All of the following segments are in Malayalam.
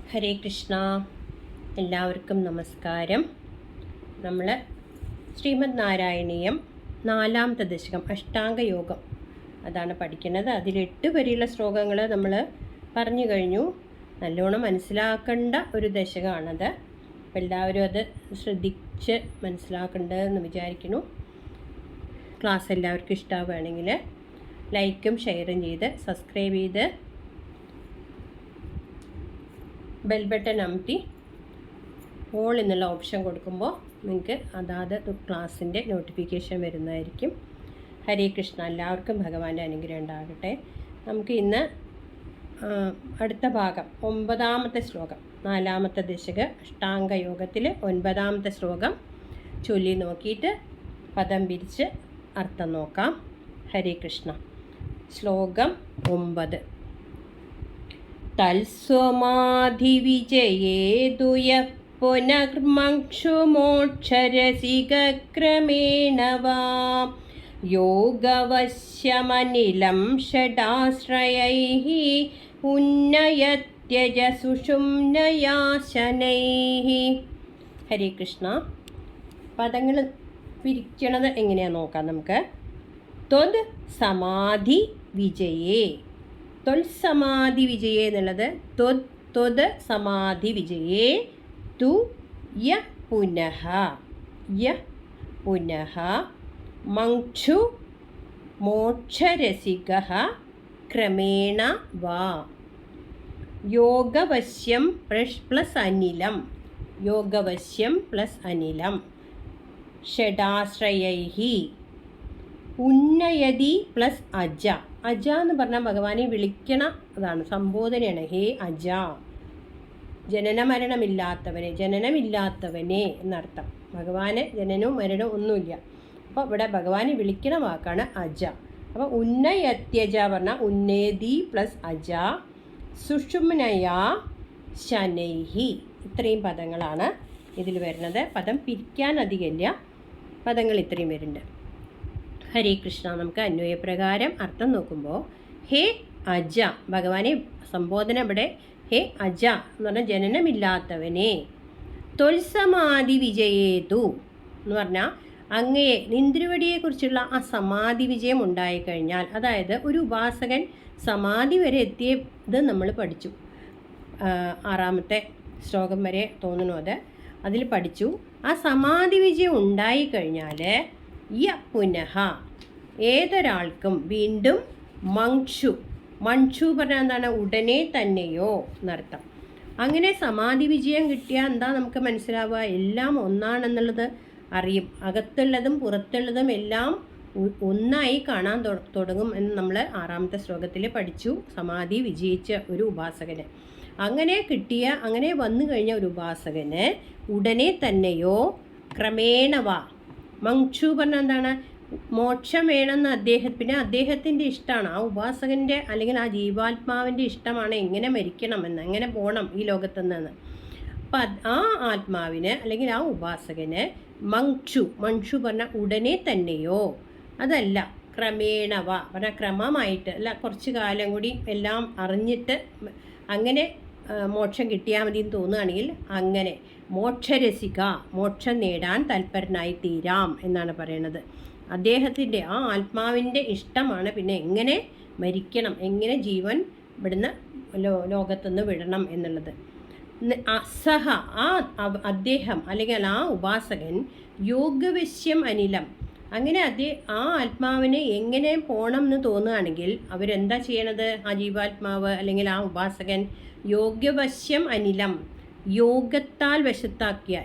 ഹരേ കൃഷ്ണ. എല്ലാവർക്കും നമസ്കാരം. നമ്മൾ ശ്രീമദ് നാരായണീയം 4ാമത്തെ ദശകം അഷ്ടാംഗയോഗം അതാണ് പഠിക്കുന്നത്. അതിൽ 8 വരെയുള്ള ശ്ലോകങ്ങൾ നമ്മൾ പറഞ്ഞു കഴിഞ്ഞു. നല്ലോണം മനസ്സിലാക്കേണ്ട ഒരു ദശകമാണത്. അപ്പോൾ എല്ലാവരും അത് ശ്രദ്ധിച്ച് മനസ്സിലാക്കേണ്ടതെന്ന് വിചാരിക്കുന്നു. ക്ലാസ് എല്ലാവർക്കും ഇഷ്ടമാവുകയാണെങ്കിൽ ലൈക്കും ഷെയറും ചെയ്ത് സബ്സ്ക്രൈബ് ചെയ്ത് ബെൽ ബട്ടൺ അമർത്തി ഓൾ എന്നുള്ള ഓപ്ഷൻ കൊടുക്കുമ്പോൾ നിങ്ങൾക്ക് അതാത് ക്ലാസ്സിൻ്റെ നോട്ടിഫിക്കേഷൻ വരുന്നതായിരിക്കും. ഹരേ കൃഷ്ണ. എല്ലാവർക്കും ഭഗവാന്റെ അനുഗ്രഹം ഉണ്ടാകട്ടെ. നമുക്ക് ഇന്ന് അടുത്ത ഭാഗം 9ാമത്തെ ശ്ലോകം 4ാമത്തെ ദശക അഷ്ടാംഗയോഗത്തിൽ 9ാമത്തെ ശ്ലോകം ചൊല്ലി നോക്കിയിട്ട് പദം പിരിച്ച് അർത്ഥം നോക്കാം. ഹരേ കൃഷ്ണ. ശ്ലോകം 9. തൽസ്വമാധിവിജയേതുയ പുനർമക്ഷുമോക്ഷരസികക്രമേണ വാ യോഗവശ്യമനിലം ഷഡാശ്രയൈഃ ഉന്നയത്യജ സുഷുമ്നയാശനൈഃ. ഹരേ കൃഷ്ണ. പദങ്ങൾ പിരിക്കണത് എങ്ങനെയാണെന്ന് നോക്കാം നമുക്ക്. ത്വദ് സമാധി വിജയേ. ത്വൽസമാധി വിജയേ എന്നുള്ളത് ത്വദ് സമാധി വിജയേ തു യ പുനഃ മങ്ക്ഷു മോക്ഷരസികഃ ക്രമേണ വാ യോഗവശ്യം പ്ലസ് അനിലം ഷഡാശ്രയൈഃ ഉന്നയതി പ്ലസ് അജ. അജ എന്ന് പറഞ്ഞാൽ ഭഗവാനെ വിളിക്കണ അതാണ്, സംബോധനയാണ്. ഹേ അജ, ജനനമില്ലാത്തവനെ എന്നർത്ഥം. ഭഗവാന് ജനനവും മരണവും ഒന്നുമില്ല. അപ്പോൾ ഇവിടെ ഭഗവാനെ വിളിക്കണ വാക്കാണ് അജ. അപ്പോൾ ഉന്നയത്യജ പറഞ്ഞാൽ ഉന്നയതി പ്ലസ് അജ സുഷുമ്നയാ ശനൈഹി. ഇത്രയും പദങ്ങളാണ് ഇതിൽ വരുന്നത്. പദം പിരിക്കാൻ അധികമില്ല, പദങ്ങൾ ഇത്രയും വരുന്നുണ്ട്. ഹരേ കൃഷ്ണ. നമുക്ക് അന്വയപ്രകാരം അർത്ഥം നോക്കുമ്പോൾ ഹേ അജ, ഭഗവാനെ സംബോധന ഇവിടെ ഹേ അജ എന്ന് പറഞ്ഞാൽ ജനനമില്ലാത്തവനെ. ത്വൽസമാധി വിജയേതു എന്ന് പറഞ്ഞാൽ അങ്ങയെ നിന്ദ്രവടിയെക്കുറിച്ചുള്ള ആ സമാധി വിജയം ഉണ്ടായിക്കഴിഞ്ഞാൽ, അതായത് ഒരു ഉപാസകൻ സമാധി വരെ എത്തിയത് നമ്മൾ പഠിച്ചു. 6ാമത്തെ ശ്ലോകം വരെ തോന്നുന്നു അത് അതിൽ പഠിച്ചു. ആ സമാധി വിജയം ഉണ്ടായിക്കഴിഞ്ഞാൽ യ പുനഃ ഏതൊരാൾക്കും വീണ്ടും മങ്ക്ഷു പറഞ്ഞാൽ എന്താണ്, ഉടനെ തന്നെയോ എന്നർത്ഥം. അങ്ങനെ സമാധി വിജയം കിട്ടിയാൽ എന്താ നമുക്ക് മനസ്സിലാവുക, എല്ലാം ഒന്നാണെന്നുള്ളത് അറിയും. അകത്തുള്ളതും പുറത്തുള്ളതും എല്ലാം ഒന്നായി കാണാൻ തുടങ്ങും എന്ന് നമ്മൾ 6ാമത്തെ ശ്ലോകത്തിൽ പഠിച്ചു. സമാധി വിജയിച്ച ഒരു ഉപാസകന് അങ്ങനെ വന്നു കഴിഞ്ഞ ഒരു ഉപാസകന് ഉടനെ തന്നെയോ ക്രമേണ വാ. മങ്ക്ഷു പറഞ്ഞാൽ എന്താണ്, മോക്ഷം വേണമെന്ന് അദ്ദേഹത്തിൻ്റെ ഇഷ്ടമാണ്. ആ ഉപാസകൻ്റെ അല്ലെങ്കിൽ ആ ജീവാത്മാവിൻ്റെ ഇഷ്ടമാണ് എങ്ങനെ മരിക്കണമെന്ന്, എങ്ങനെ പോകണം ഈ ലോകത്തു നിന്ന്. അപ്പം ആ ആത്മാവിന് അല്ലെങ്കിൽ ആ ഉപാസകന് മങ്ക്ഷു പറഞ്ഞാൽ ഉടനെ തന്നെയോ, അതല്ല ക്രമേണ വാ പറഞ്ഞാൽ ക്രമമായിട്ട് അല്ല, കുറച്ച് കാലം കൂടി എല്ലാം അറിഞ്ഞിട്ട് അങ്ങനെ മോക്ഷം കിട്ടിയാൽ മതി എന്ന് തോന്നുകയാണെങ്കിൽ അങ്ങനെ മോക്ഷരസിക, മോക്ഷം നേടാൻ തൽപരനായി തീരാം എന്നാണ് പറയണത്. അദ്ദേഹത്തിൻ്റെ ആ ആത്മാവിൻ്റെ ഇഷ്ടമാണ് പിന്നെ എങ്ങനെ മരിക്കണം, എങ്ങനെ ജീവൻ ഇവിടുന്ന് ലോകത്തുനിന്ന് വിടണം എന്നുള്ളത്. സഹ അദ്ദേഹം അല്ലെങ്കിൽ ആ ഉപാസകൻ യോഗവശ്യം അനിലം, അങ്ങനെ ആ ആത്മാവിന് എങ്ങനെ പോകണം എന്ന് തോന്നുകയാണെങ്കിൽ അവരെന്താ ചെയ്യണത്, ആ ജീവാത്മാവ് അല്ലെങ്കിൽ ആ ഉപാസകൻ യോഗവശ്യം അനിലം, യോഗത്താൽ വശത്താക്കിയ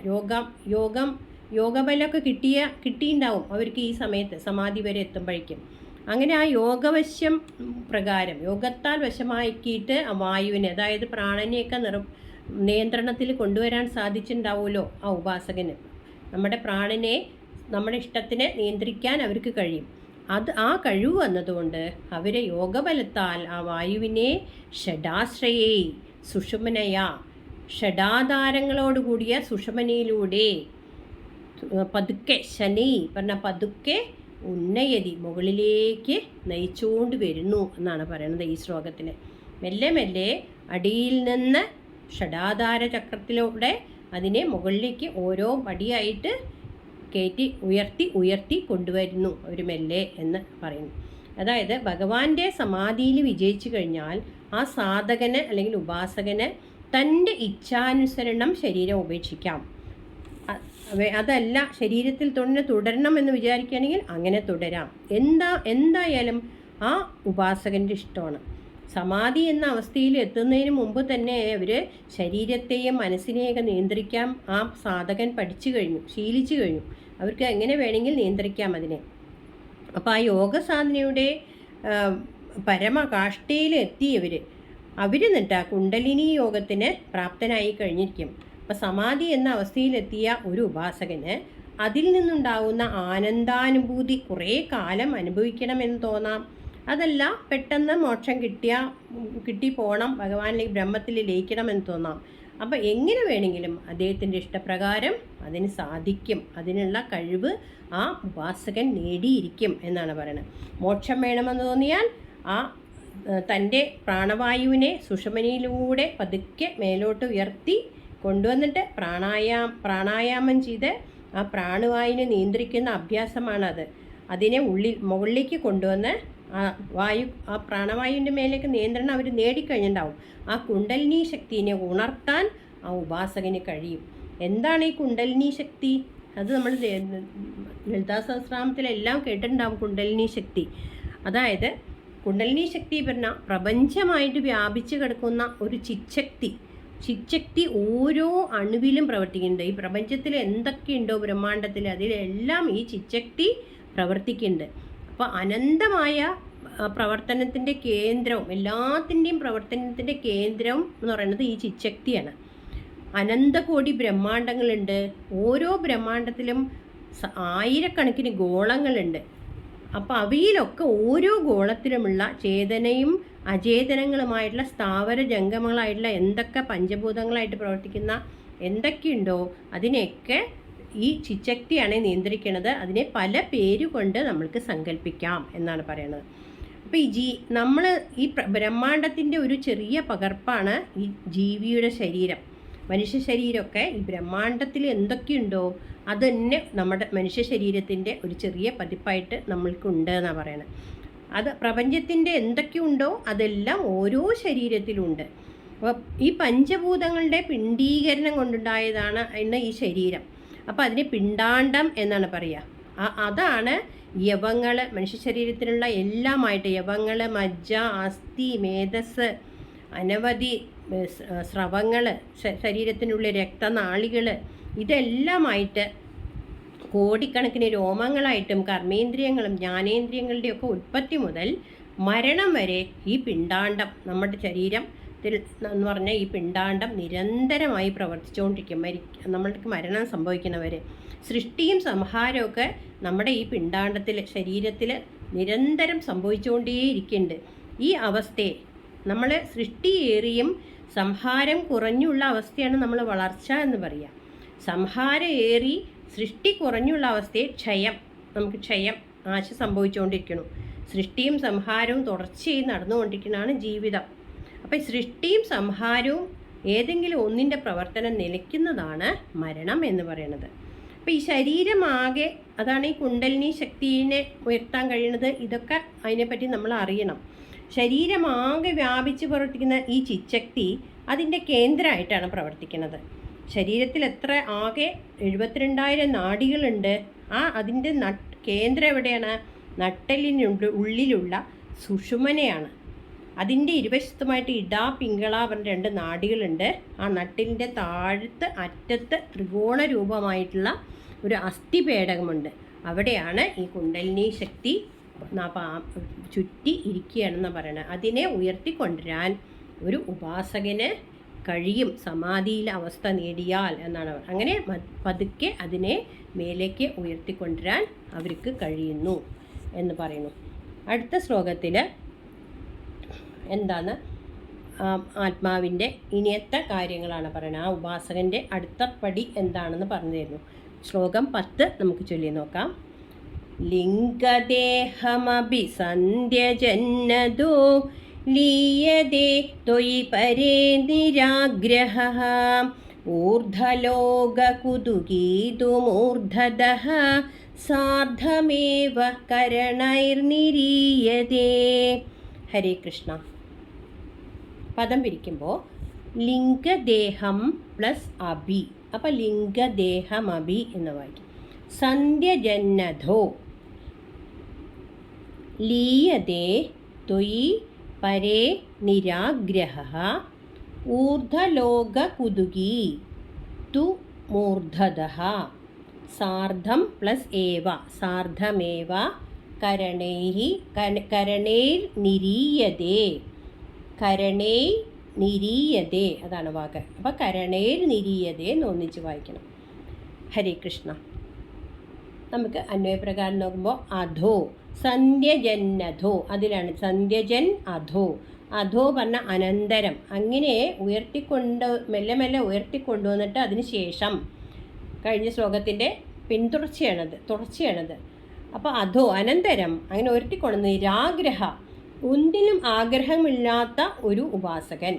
യോഗബലമൊക്കെ കിട്ടിയിട്ടുണ്ടാവും അവർക്ക് ഈ സമയത്ത് സമാധി വരെ എത്തുമ്പോഴേക്കും. അങ്ങനെ ആ യോഗവശ്യം പ്രകാരം യോഗത്താൽ വശമാക്കിയിട്ട് ആ വായുവിനെ, അതായത് പ്രാണനെയൊക്കെ നിയന്ത്രണത്തിൽ കൊണ്ടുവരാൻ സാധിച്ചിട്ടുണ്ടാവുമല്ലോ ആ ഉപാസകന്. നമ്മുടെ പ്രാണനെ നമ്മുടെ ഇഷ്ടത്തിന് നിയന്ത്രിക്കാൻ അവർക്ക് കഴിയും. ആ കഴിവ് വന്നതുകൊണ്ട് അവരെ യോഗബലത്താൽ ആ വായുവിനെ ഷഡാശ്രയേ സുഷുമ്നയാ, ഷഡാധാരങ്ങളോടുകൂടിയ സുഷുമ്നയിലൂടെ പതുക്കെ, ശനി പറഞ്ഞ പതുക്കെ ഉന്നയതി മുകളിലേക്ക് നയിച്ചുകൊണ്ട് വരുന്നു എന്നാണ് പറയുന്നത് ഈ ശ്ലോകത്തിൽ. മെല്ലെ മെല്ലെ അടിയിൽ നിന്ന് ഷഡാധാര ചക്രത്തിലൂടെ അതിനെ മുകളിലേക്ക് ഓരോ പടിയായിട്ട് കയറ്റി ഉയർത്തി ഉയർത്തി കൊണ്ടുവരുന്നു ഒരു മെല്ലെ എന്ന് പറയുന്നു. അതായത് ഭഗവാന്റെ സമാധിയിൽ വിജയിച്ചു കഴിഞ്ഞാൽ ആ സാധകന് അല്ലെങ്കിൽ ഉപാസകന് തൻ്റെ ഇച്ഛാനുസരണം ശരീരം ഉപേക്ഷിക്കാം. അതല്ല ശരീരത്തിൽ തന്നെ തുടരണം എന്ന് വിചാരിക്കുകയാണെങ്കിൽ അങ്ങനെ തുടരാം. എന്തായാലും ആ ഉപാസകൻ്റെ ഇഷ്ടമാണ്. സമാധി എന്ന അവസ്ഥയിൽ എത്തുന്നതിന് മുമ്പ് തന്നെ അവർ ശരീരത്തെയും മനസ്സിനെയൊക്കെ നിയന്ത്രിക്കാൻ ആ സാധകൻ പഠിച്ചു കഴിഞ്ഞു, ശീലിച്ചു കഴിഞ്ഞു. അവർക്ക് എങ്ങനെ വേണമെങ്കിൽ നിയന്ത്രിക്കാം അതിനെ. അപ്പോൾ ആ യോഗ സാധനയുടെ പരമകാഷ്ഠയിലെത്തിയവർ എന്നിട്ട് ആ കുണ്ടലിനി യോഗത്തിന് പ്രാപ്തനായി കഴിഞ്ഞിരിക്കും. അപ്പം സമാധി എന്ന അവസ്ഥയിലെത്തിയ ഒരു ഉപാസകന് അതിൽ നിന്നുണ്ടാകുന്ന ആനന്ദാനുഭൂതി കുറേ കാലം അനുഭവിക്കണമെന്ന് തോന്നാം. അതല്ല പെട്ടെന്ന് മോക്ഷം കിട്ടി പോകണം, ഭഗവാനിലേക്ക് ബ്രഹ്മത്തിൽ ലയിക്കണമെന്ന് തോന്നാം. അപ്പോൾ എങ്ങനെ വേണമെങ്കിലും അദ്ദേഹത്തിൻ്റെ ഇഷ്ടപ്രകാരം അതിന് സാധിക്കും. അതിനുള്ള കഴിവ് ആ ഉപാസകൻ നേടിയിരിക്കും എന്നാണ് പറയുന്നത്. മോക്ഷം വേണമെന്ന് തോന്നിയാൽ ആ തൻ്റെ പ്രാണവായുവിനെ സുഷുമ്നയിലൂടെ പതുക്കെ മേലോട്ട് ഉയർത്തി കൊണ്ടുവന്നിട്ട് പ്രാണായാമം ചെയ്ത് ആ പ്രാണവായുവിനെ നിയന്ത്രിക്കുന്ന അഭ്യാസമാണത്. അതിനെ മുകളിലേക്ക് കൊണ്ടുവന്ന് ആ പ്രാണവായുവിൻ്റെ മേലേക്ക് നിയന്ത്രണം അവർ നേടിക്കഴിഞ്ഞിട്ടുണ്ടാവും. ആ കുണ്ടലിനി ശക്തിനെ ഉണർത്താൻ ആ ഉപാസകന് കഴിയും. എന്താണ് ഈ കുണ്ടലിനി ശക്തി? അത് നമ്മൾ ലളിതാ സഹസ്രനാമത്തിലെല്ലാം കേട്ടിട്ടുണ്ടാവും. കുണ്ടലിനി ശക്തി അതായത് കുണ്ടലിനി ശക്തി പറഞ്ഞാൽ പ്രപഞ്ചമായിട്ട് വ്യാപിച്ചു കിടക്കുന്ന ഒരു ചിച്ഛക്തി ഓരോ അണുവിലും പ്രവർത്തിക്കുന്നുണ്ട്. ഈ പ്രപഞ്ചത്തിൽ എന്തൊക്കെയുണ്ടോ ബ്രഹ്മാണ്ടത്തിൽ അതിലെല്ലാം ഈ ചിച്ഛക്തി പ്രവർത്തിക്കുന്നുണ്ട്. അപ്പോൾ അനന്തമായ പ്രവർത്തനത്തിൻ്റെ കേന്ദ്രവും എല്ലാത്തിൻ്റെയും പ്രവർത്തനത്തിൻ്റെ കേന്ദ്രം എന്ന് പറയുന്നത് ഈ ചിച്ഛക്തിയാണ്. അനന്തകോടി ബ്രഹ്മാണ്ടങ്ങളുണ്ട്. ഓരോ ബ്രഹ്മാണ്ടത്തിലും ആയിരക്കണക്കിന് ഗോളങ്ങളുണ്ട്. അപ്പോൾ അവയിലൊക്കെ ഓരോ ഗോളത്തിലുമുള്ള ചേതനയും അചേതനങ്ങളുമായിട്ടുള്ള സ്ഥാവര ജംഗമങ്ങളായിട്ടുള്ള എന്തൊക്കെ പഞ്ചഭൂതങ്ങളായിട്ട് പ്രവർത്തിക്കുന്ന എന്തൊക്കെയുണ്ടോ അതിനെയൊക്കെ ഈ ചിച്ഛക്തിയാണ് നിയന്ത്രിക്കുന്നത്. അതിനെ പല പേരുകൊണ്ട് നമ്മൾക്ക് സങ്കല്പിക്കാം എന്നാണ് പറയുന്നത്. അപ്പോൾ നമ്മൾ ഈ ബ്രഹ്മാണ്ടത്തിൻ്റെ ഒരു ചെറിയ പകർപ്പാണ് ഈ ജീവിയുടെ ശരീരം. മനുഷ്യ ശരീരമൊക്കെ ഈ ബ്രഹ്മാണ്ടത്തിൽ എന്തൊക്കെയുണ്ടോ അത് തന്നെ നമ്മുടെ മനുഷ്യ ശരീരത്തിൻ്റെ ഒരു ചെറിയ പതിപ്പായിട്ട് നമ്മൾക്കുണ്ട് എന്നാണ് പറയുന്നത്. അത് പ്രപഞ്ചത്തിൻ്റെ എന്തൊക്കെയുണ്ടോ അതെല്ലാം ഓരോ ശരീരത്തിലുണ്ട്. അപ്പോൾ ഈ പഞ്ചഭൂതങ്ങളുടെ പിണ്ഡീകരണം കൊണ്ടുണ്ടായതാണ് ഇന്ന് ഈ ശരീരം. അപ്പോൾ അതിന് പിണ്ഡാണ്ഡം എന്നാണ് പറയുക. അതാണ് യവങ്ങൾ, മനുഷ്യ ശരീരത്തിലുള്ള എല്ലാമായിട്ട് യവങ്ങൾ, മജ്ജ, അസ്ഥി, മേധസ്, അനവധി സ്രവങ്ങൾ, ശരീരത്തിനുള്ളിൽ രക്തനാളികൾ, ഇതെല്ലാമായിട്ട് കോടിക്കണക്കിന് രോമങ്ങളായിട്ടും കർമ്മേന്ദ്രിയങ്ങളും ജ്ഞാനേന്ദ്രിയങ്ങളുടെയൊക്കെ ഉൽപ്പത്തി മുതൽ മരണം വരെ ഈ പിണ്ഡാണ്ഡം നമ്മുടെ ശരീരത്തിൽ എന്ന് പറഞ്ഞാൽ ഈ പിണ്ഡാണ്ഡം നിരന്തരമായി പ്രവർത്തിച്ചുകൊണ്ടിരിക്കും. നമ്മൾക്ക് മരണം സംഭവിക്കുന്നവരെ സൃഷ്ടിയും സംഹാരമൊക്കെ നമ്മുടെ ഈ പിണ്ഡാണ്ഡത്തിൽ ശരീരത്തിൽ നിരന്തരം സംഭവിച്ചുകൊണ്ടേയിരിക്കുന്നുണ്ട്. ഈ അവസ്ഥയെ നമ്മൾ സൃഷ്ടിയേറിയും സംഹാരം കുറഞ്ഞുള്ള അവസ്ഥയാണ് നമ്മൾ വളർച്ച എന്ന് പറയുക. സംഹാരം ഏറി സൃഷ്ടി കുറഞ്ഞുള്ള അവസ്ഥയെ ക്ഷയം, നമുക്ക് ക്ഷയം നാശ സംഭവിച്ചുകൊണ്ടിരിക്കണം. സൃഷ്ടിയും സംഹാരവും തുടർച്ചയായി നടന്നുകൊണ്ടിരിക്കുന്നതാണ് ജീവിതം. അപ്പോൾ സൃഷ്ടിയും സംഹാരവും ഏതെങ്കിലും ഒന്നിൻ്റെ പ്രവർത്തനം നിലയ്ക്കുന്നതാണ് മരണം എന്ന് പറയുന്നത്. അപ്പോൾ ഈ ശരീരമാകെ അതാണ് ഈ കുണ്ടലിനി ശക്തിയെ ഉയർത്താൻ കഴിയുന്നത്. ഇതൊക്കെ അതിനെപ്പറ്റി നമ്മൾ അറിയണം. ശരീരമാകെ വ്യാപിച്ച് പ്രവർത്തിക്കുന്ന ഈ ചിച്ഛക്തി അതിൻ്റെ കേന്ദ്രമായിട്ടാണ് പ്രവർത്തിക്കുന്നത്. ശരീരത്തിൽ എത്ര ആകെ 72,000 നാഡികളുണ്ട്. അതിൻ്റെ കേന്ദ്രം എവിടെയാണ്? ഉള്ളിലുള്ള സുഷുമ്നയാണ്. അതിൻ്റെ ഇരുവശത്തുമായിട്ട് ഇടാ പിങ്കള പറഞ്ഞ 2 നാഡികളുണ്ട്. ആ നട്ടിലിൻ്റെ താഴത്ത് അറ്റത്ത് ത്രികോണ രൂപമായിട്ടുള്ള ഒരു അസ്ഥിപേടകമുണ്ട്. അവിടെയാണ് ഈ കുണ്ടലിനി ശക്തി ചുറ്റി ഇരിക്കുകയാണെന്ന് പറയുന്നത്. അതിനെ ഉയർത്തിക്കൊണ്ടുവരാൻ ഒരു ഉപാസകന് കഴിയും സമാധിയിലെ അവസ്ഥ നേടിയാൽ എന്നാണ്. അങ്ങനെ പതുക്കെ അതിനെ മേലേക്ക് ഉയർത്തിക്കൊണ്ടുവരാൻ അവർക്ക് കഴിയുന്നു എന്ന് പറയുന്നു. അടുത്ത ശ്ലോകത്തിൽ എന്താണ് ആത്മാവിൻ്റെ ഇനിയത്തെ കാര്യങ്ങളാണ് പറയുന്നത്. ആ ഉപാസകൻ്റെ അടുത്ത പടി എന്താണെന്ന് പറഞ്ഞു തരുന്നു. ശ്ലോകം 10 നമുക്ക് ചൊല്ലി നോക്കാം. ലിംഗദേഹമഭിസന്ധ്യജന്നതോ ലീയതേ ത്വയി പരേ നിരാഗ്രഹഃ ഊർധ്വലോകകുതുകീതുമൂർധതഃ സാർദ്ധമേവ കരണൈർനിരീയതേ. ഹരേ കൃഷ്ണ. പദം പിരിക്കുമ്പോൾ ലിംഗദേഹം പ്ലസ് അഭി. അപ്പം ലിംഗദേഹം അഭി എന്ന് വായിക്കും. സന്ധ്യജന്നധോ ലീയതേ ത്വയി പരേ നിരാഗ്രഹഃ ഊർധ്വലോകകുതുകീ തു മൂർധതഃ സാർദ്ധം പ്ലസ് ഏവ സാർദ്ധമേവ കരണൈർനിരീയതേ. കരണൈർനിരീയതേ അതാണ് വാക്ക്. അപ്പം കരണൈർനിരീയതേ എന്ന് ഒന്നിച്ച് വായിക്കണം. ഹരേ കൃഷ്ണ. നമുക്ക് അന്വയപ്രകാരം നോക്കുമ്പോൾ അധോ സന്ധ്യജന്നധോ അതിലാണ് സന്ധ്യജൻ അധോ. അധോ പറഞ്ഞ അനന്തരം. അങ്ങനെ മെല്ലെ മെല്ലെ ഉയർത്തിക്കൊണ്ടുവന്നിട്ട് അതിന് ശേഷം കഴിഞ്ഞ ശ്ലോകത്തിൻ്റെ തുടർച്ചയാണത്. അപ്പോൾ അധോ അനന്തരം അങ്ങനെ ഉയർത്തിക്കൊണ്ടു നിരാഗ്രഹ ഒന്നിനും ആഗ്രഹമില്ലാത്ത ഒരു ഉപാസകൻ.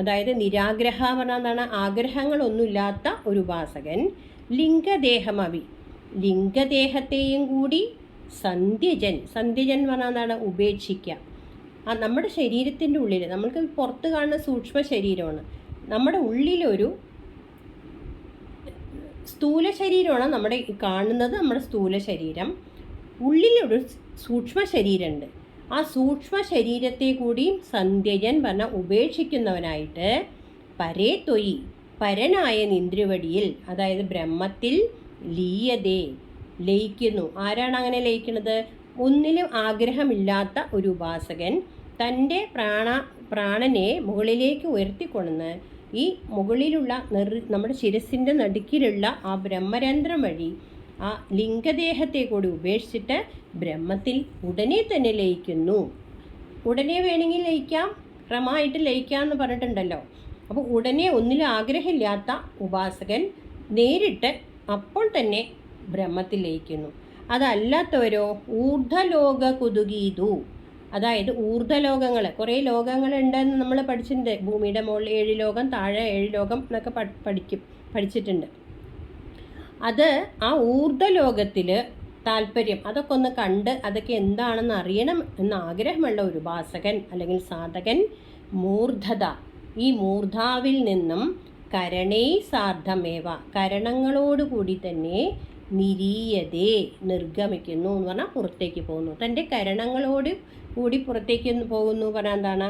അതായത് നിരാഗ്രഹ പറഞ്ഞാൽ എന്താണ്? ആഗ്രഹങ്ങളൊന്നുമില്ലാത്ത ഒരു ഉപാസകൻ. ലിംഗദേഹമവി ലിംഗദേഹത്തെയും കൂടി സന്ധ്യജൻ പറഞ്ഞാൽ എന്താണ്? ഉപേക്ഷിക്കുക. നമ്മുടെ ശരീരത്തിൻ്റെ ഉള്ളിൽ നമ്മൾക്ക് പുറത്ത് കാണുന്ന സൂക്ഷ്മ ശരീരമാണ്. നമ്മുടെ ഉള്ളിലൊരു സ്ഥൂല ശരീരമാണ് നമ്മുടെ കാണുന്നത്. നമ്മുടെ സ്ഥൂല ശരീരം ഉള്ളിലൊരു സൂക്ഷ്മ ശരീരമുണ്ട്. ആ സൂക്ഷ്മ ശരീരത്തെ കൂടി സന്ധ്യജൻ പറഞ്ഞ ഉപേക്ഷിക്കുന്നവനായിട്ട് പരേ ത്വയി പരനായ നിന്ദ്രുവടിയിൽ അതായത് ബ്രഹ്മത്തിൽ ലീയതേ ലയിക്കുന്നു. ആരാണ് അങ്ങനെ ലയിക്കുന്നത്? ഒന്നിലും ആഗ്രഹമില്ലാത്ത ഒരു ഉപാസകൻ തൻ്റെ പ്രാണനെ മുകളിലേക്ക് ഉയർത്തിക്കൊണ്ടുവന്ന് ഈ മുകളിലുള്ള നമ്മുടെ ശിരസിൻ്റെ നടുക്കിലുള്ള ആ ബ്രഹ്മരന്ധ്രം വഴി ആ ലിംഗദേഹത്തെ കൂടി ഉപേക്ഷിച്ചിട്ട് ബ്രഹ്മത്തിൽ ഉടനെ തന്നെ ലയിക്കുന്നു. ഉടനെ വേണമെങ്കിൽ ലയിക്കാം, ക്രമമായിട്ട് ലയിക്കാം എന്ന് പറഞ്ഞിട്ടുണ്ടല്ലോ. അപ്പോൾ ഉടനെ ഒന്നിലും ആഗ്രഹമില്ലാത്ത ഉപാസകൻ നേരിട്ട് അപ്പോൾ തന്നെ ബ്രഹ്മത്തിൽ ലയിക്കുന്നു. അതല്ലാത്തവരോ ഊർധ്വലോക കുതുകീതു അതായത് ഊർധ്വലോകങ്ങൾ കുറേ ലോകങ്ങളുണ്ടെന്ന് നമ്മൾ പഠിച്ചിട്ടുണ്ട്. ഭൂമിയുടെ മുകളിൽ 7 ലോകം, താഴെ 7 ലോകം എന്നൊക്കെ പഠിച്ചിട്ടുണ്ട്. അത് ആ ഊർധ്വലോകത്തിൽ താല്പര്യം അതൊക്കെ ഒന്ന് കണ്ട് അതൊക്കെ എന്താണെന്ന് അറിയണം എന്ന ആഗ്രഹമുള്ള ഒരു ഉപാസകൻ അല്ലെങ്കിൽ സാധകൻ മൂർധത ഈ മൂർധാവിൽ നിന്നും കരണേ സാർദ്ധമേവ കരണങ്ങളോടുകൂടി തന്നെ നിരീയതേ നിർഗമിക്കുന്നു എന്ന് പറഞ്ഞാൽ പുറത്തേക്ക് പോകുന്നു. തൻ്റെ കരണങ്ങളോട് കൂടി പുറത്തേക്ക് പോകുന്നു പറഞ്ഞാൽ എന്താണ്?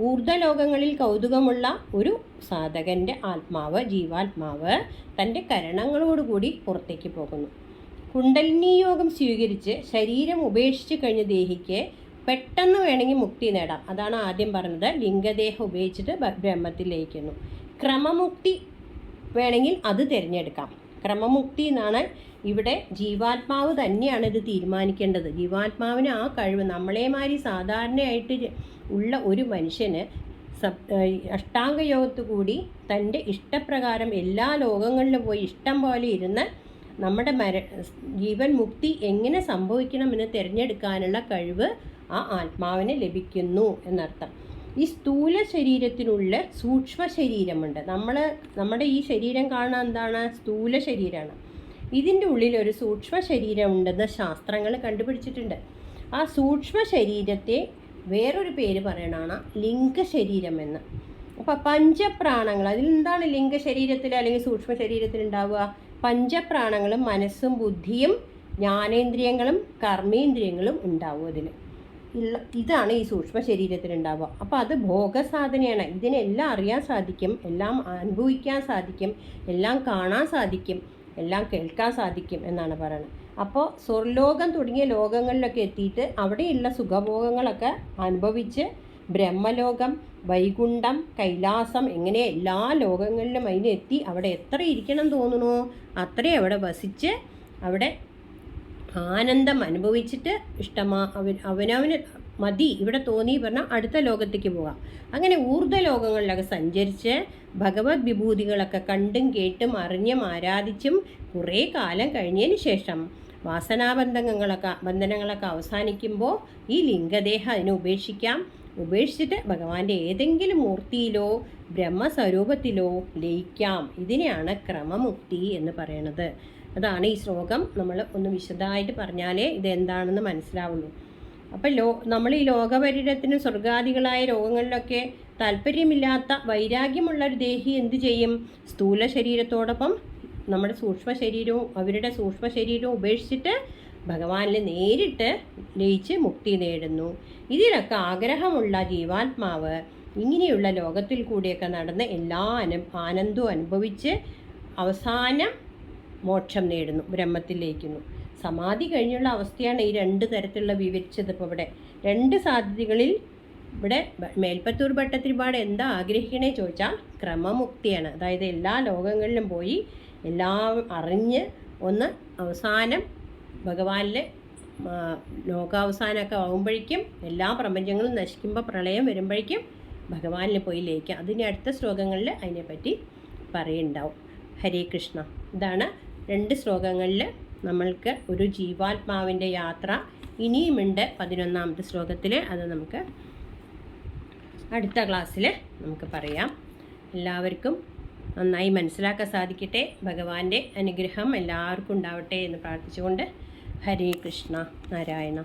ഊർധ്വലോകങ്ങളിൽ കൗതുകമുള്ള ഒരു സാധകൻ്റെ ആത്മാവ് ജീവാത്മാവ് തൻ്റെ കരണങ്ങളോടുകൂടി പുറത്തേക്ക് പോകുന്നു. കുണ്ടലിനി യോഗം സ്വീകരിച്ച് ശരീരം ഉപേക്ഷിച്ച് കഴിഞ്ഞ ദേഹിക്ക് പെട്ടെന്ന് വേണമെങ്കിൽ മുക്തി നേടാം. അതാണ് ആദ്യം പറഞ്ഞത്. ലിംഗദേഹം ഉപയോഗിച്ചിട്ട് ബ്രഹ്മത്തിൽ ലയിക്കുന്നു. ക്രമമുക്തി വേണമെങ്കിൽ അത് തിരഞ്ഞെടുക്കാം. ക്രമമുക്തി എന്നാണ് ഇവിടെ ജീവാത്മാവ് തന്നെയാണ് ഇത് തീരുമാനിക്കേണ്ടത്. ജീവാത്മാവിന് ആ കഴിവ് നമ്മളെമാതിരി സാധാരണയായിട്ട് ഉള്ള ഒരു മനുഷ്യന് അഷ്ടാംഗയോഗത്തു കൂടി തൻ്റെ ഇഷ്ടപ്രകാരം എല്ലാ ലോകങ്ങളിലും പോയി ഇഷ്ടം പോലെ ഇരുന്ന് നമ്മുടെ ജീവൻ മുക്തി എങ്ങനെ സംഭവിക്കണമെന്ന് തിരഞ്ഞെടുക്കാനുള്ള കഴിവ് ആ ആത്മാവിന് ലഭിക്കുന്നു എന്നർത്ഥം. ഈ സ്ഥൂല ശരീരത്തിനുള്ള സൂക്ഷ്മ ശരീരമുണ്ട്. നമ്മുടെ ഈ ശരീരം കാണാൻ എന്താണ്? സ്ഥൂല ശരീരമാണ്. ഇതിൻ്റെ ഉള്ളിലൊരു സൂക്ഷ്മ ശരീരമുണ്ടെന്ന് ശാസ്ത്രങ്ങൾ കണ്ടുപിടിച്ചിട്ടുണ്ട്. ആ സൂക്ഷ്മ ശരീരത്തെ വേറൊരു പേര് പറയണതാണ് ലിംഗശരീരം എന്ന്. അപ്പോൾ പഞ്ചപ്രാണങ്ങൾ അതിൽ എന്താണ് ലിംഗശരീരത്തിൽ അല്ലെങ്കിൽ സൂക്ഷ്മ ശരീരത്തിൽ ഉണ്ടാവുക? പഞ്ചപ്രാണങ്ങളും മനസ്സും ബുദ്ധിയും ജ്ഞാനേന്ദ്രിയങ്ങളും കർമ്മേന്ദ്രിയങ്ങളും ഉണ്ടാവും. ഇതാണ് ഈ സൂക്ഷ്മ ശരീരത്തിലുണ്ടാവുക. അപ്പോൾ അത് ഭോഗസാധനയാണ്. ഇതിനെല്ലാം അറിയാൻ സാധിക്കും, എല്ലാം അനുഭവിക്കാൻ സാധിക്കും, എല്ലാം കാണാൻ സാധിക്കും, എല്ലാം കേൾക്കാൻ സാധിക്കും എന്നാണ് പറയുന്നത്. അപ്പോൾ സ്വർലോകം തുടങ്ങിയ ലോകങ്ങളിലൊക്കെ എത്തിയിട്ട് അവിടെയുള്ള സുഖഭോഗങ്ങളൊക്കെ അനുഭവിച്ച് ബ്രഹ്മലോകം, വൈകുണ്ഠം, കൈലാസം എങ്ങനെ എല്ലാ ലോകങ്ങളിലും അതിനെത്തി അവിടെ എത്ര ഇരിക്കണം തോന്നുന്നു അത്രയും അവിടെ വസിച്ച് അവിടെ ആനന്ദം അനുഭവിച്ചിട്ട് അവനവന് മതി ഇവിടെ തോന്നി പറഞ്ഞാൽ അടുത്ത ലോകത്തേക്ക് പോകാം. അങ്ങനെ ഊർധ്വലോകങ്ങളിലൊക്കെ സഞ്ചരിച്ച് ഭഗവത് വിഭൂതികളൊക്കെ കണ്ടും കേട്ടും അറിഞ്ഞും ആരാധിച്ചും കുറേ കാലം കഴിഞ്ഞതിന് ശേഷം ബന്ധനങ്ങളൊക്കെ അവസാനിക്കുമ്പോൾ ഈ ലിംഗദേഹം അതിനെ ഉപേക്ഷിക്കാം. ഉപേക്ഷിച്ചിട്ട് ഭഗവാന്റെ ഏതെങ്കിലും മൂർത്തിയിലോ ബ്രഹ്മസ്വരൂപത്തിലോ ലയിക്കാം. ഇതിനെയാണ് ക്രമമുക്തി എന്ന് പറയുന്നത്. അതാണ് ഈ ശ്ലോകം നമ്മൾ ഒന്ന് വിശദമായിട്ട് പറഞ്ഞാലേ ഇതെന്താണെന്ന് മനസ്സിലാവുള്ളൂ. അപ്പം നമ്മൾ ഈ ലോകപര്യടനത്തിന് സ്വർഗാദികളായ രോഗങ്ങളിലൊക്കെ താല്പര്യമില്ലാത്ത വൈരാഗ്യമുള്ളൊരു ദേഹി എന്തു ചെയ്യും? സ്ഥൂല ശരീരത്തോടൊപ്പം നമ്മുടെ സൂക്ഷ്മ ശരീരവും അവരുടെ സൂക്ഷ്മ ശരീരവും ഉപേക്ഷിച്ചിട്ട് ഭഗവാനിൽ നേരിട്ട് ലയിച്ച് മുക്തി നേടുന്നു. ഇതിനൊക്കെ ആഗ്രഹമുള്ള ജീവാത്മാവ് ഇങ്ങനെയുള്ള ലോകത്തിൽ കൂടിയൊക്കെ നടന്ന് എല്ലാ ആനന്ദവും അനുഭവിച്ച് അവസാനം മോക്ഷം നേടുന്നു, ബ്രഹ്മത്തിൽ ലയിക്കുന്നു. സമാധി കഴിഞ്ഞുള്ള അവസ്ഥയാണ് ഈ രണ്ട് തരത്തിലുള്ള വിവരിച്ചത്. ഇപ്പോൾ ഇവിടെ രണ്ട് സാധ്യതകളിൽ ഇവിടെ മേൽപ്പത്തൂർ ഭട്ടതിരിപ്പാട് എന്താ ആഗ്രഹിക്കണേ ചോദിച്ചാൽ ക്രമമുക്തിയാണ്. അതായത് എല്ലാ ലോകങ്ങളിലും പോയി എല്ലാം അറിഞ്ഞ് ഒന്ന് അവസാനം ഭഗവാനിൽ ലോകാവസാനമൊക്കെ ആകുമ്പോഴേക്കും എല്ലാ പ്രപഞ്ചങ്ങളും നശിക്കുമ്പോൾ പ്രളയം വരുമ്പോഴേക്കും ഭഗവാനിൽ പോയി ലയിക്കുക. അതിന് അടുത്ത ശ്ലോകങ്ങളിൽ അതിനെപ്പറ്റി പറയുന്നുണ്ടാവും. ഹരേ കൃഷ്ണ. ഇതാണ് രണ്ട് ശ്ലോകങ്ങളിൽ നമ്മൾക്ക് ഒരു ജീവാത്മാവിൻ്റെ യാത്ര ഇനിയുമുണ്ട്. 11ാമത്തെ ശ്ലോകത്തിൽ അത് നമുക്ക് അടുത്ത ക്ലാസ്സിൽ നമുക്ക് പറയാം. എല്ലാവർക്കും നന്നായി മനസ്സിലാക്കാൻ സാധിക്കട്ടെ. ഭഗവാന്റെ അനുഗ്രഹം എല്ലാവർക്കും ഉണ്ടാവട്ടെ എന്ന് പ്രാർത്ഥിച്ചുകൊണ്ട് ഹരേ കൃഷ്ണ നാരായണ.